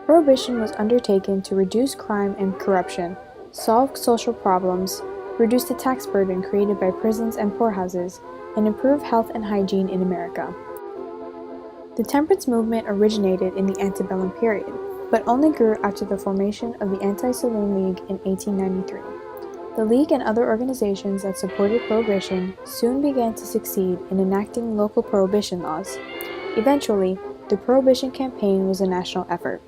Prohibition was undertaken to reduce crime and corruption, solve social problems, reduce the tax burden created by prisons and poorhouses, and improve health and hygiene in America. The temperance movement originated in the antebellum period, but only grew after the formation of the Anti-Saloon League in 1893. The League and other organizations that supported prohibition soon began to succeed in enacting local prohibition laws. Eventually, the Prohibition campaign was a national effort.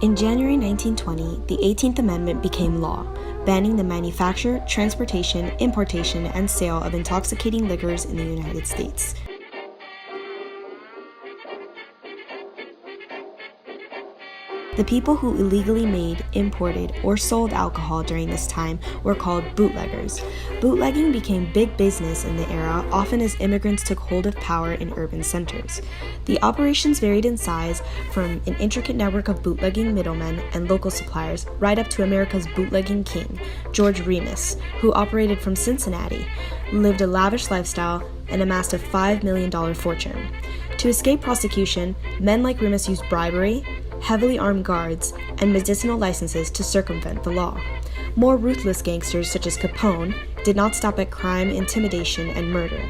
In January 1920, the 18th Amendment became law, banning the manufacture, transportation, importation, and sale of intoxicating liquors in the United States. The people who illegally made, imported, or sold alcohol during this time were called bootleggers. Bootlegging became big business in the era, often as immigrants took hold of power in urban centers. The operations varied in size from an intricate network of bootlegging middlemen and local suppliers right up to America's bootlegging king, George Remus, who operated from Cincinnati, lived a lavish lifestyle, and amassed a $5 million fortune. To escape prosecution, men like Remus used bribery, heavily armed guards, and medicinal licenses to circumvent the law. More ruthless gangsters such as Capone did not stop at crime, intimidation, and murder.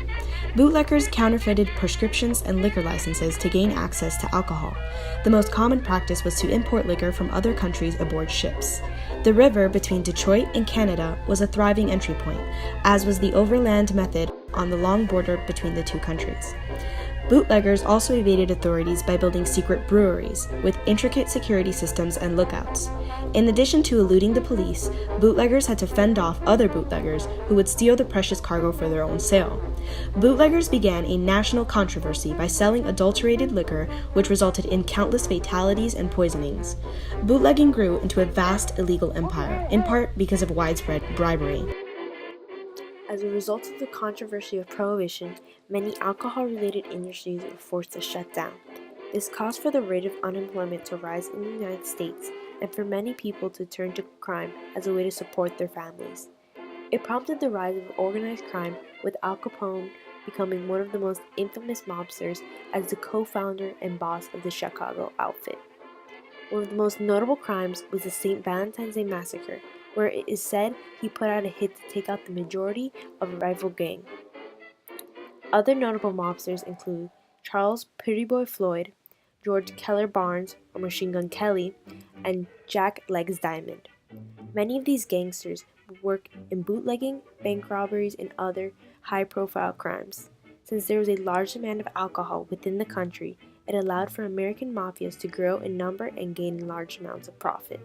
Bootleggers counterfeited prescriptions and liquor licenses to gain access to alcohol. The most common practice was to import liquor from other countries aboard ships. The river between Detroit and Canada was a thriving entry point, as was the overland method on the long border between the two countries. Bootleggers also evaded authorities by building secret breweries, with intricate security systems and lookouts. In addition to eluding the police, bootleggers had to fend off other bootleggers who would steal the precious cargo for their own sale. Bootleggers began a national controversy by selling adulterated liquor, which resulted in countless fatalities and poisonings. Bootlegging grew into a vast illegal empire, in part because of widespread bribery. As a result of the controversy of Prohibition, many alcohol-related industries were forced to shut down. This caused for the rate of unemployment to rise in the United States and for many people to turn to crime as a way to support their families. It prompted the rise of organized crime, with Al Capone becoming one of the most infamous mobsters as the co-founder and boss of the Chicago outfit. One of the most notable crimes was the St. Valentine's Day Massacre, where it is said he put out a hit to take out the majority of a rival gang. Other notable mobsters include Charles Pretty Boy Floyd, George Keller Barnes, or Machine Gun Kelly, and Jack Legs Diamond. Many of these gangsters would work in bootlegging, bank robberies, and other high-profile crimes. Since there was a large demand of alcohol within the country, it allowed for American mafias to grow in number and gain large amounts of profit.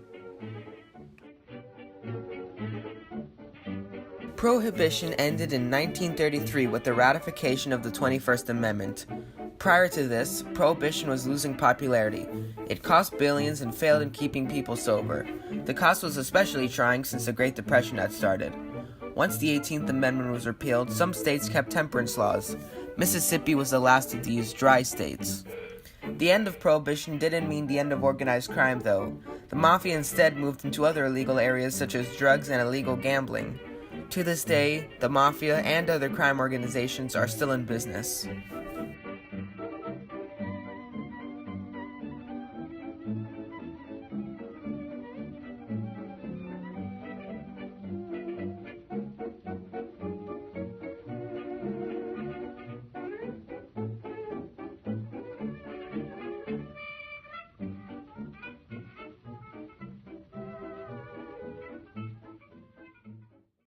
Prohibition ended in 1933 with the ratification of the 21st Amendment. Prior to this, Prohibition was losing popularity. It cost billions and failed in keeping people sober. The cost was especially trying since the Great Depression had started. Once the 18th Amendment was repealed, some states kept temperance laws. Mississippi was the last of these dry states. The end of Prohibition didn't mean the end of organized crime, though. The mafia instead moved into other illegal areas such as drugs and illegal gambling. To this day, the mafia and other crime organizations are still in business.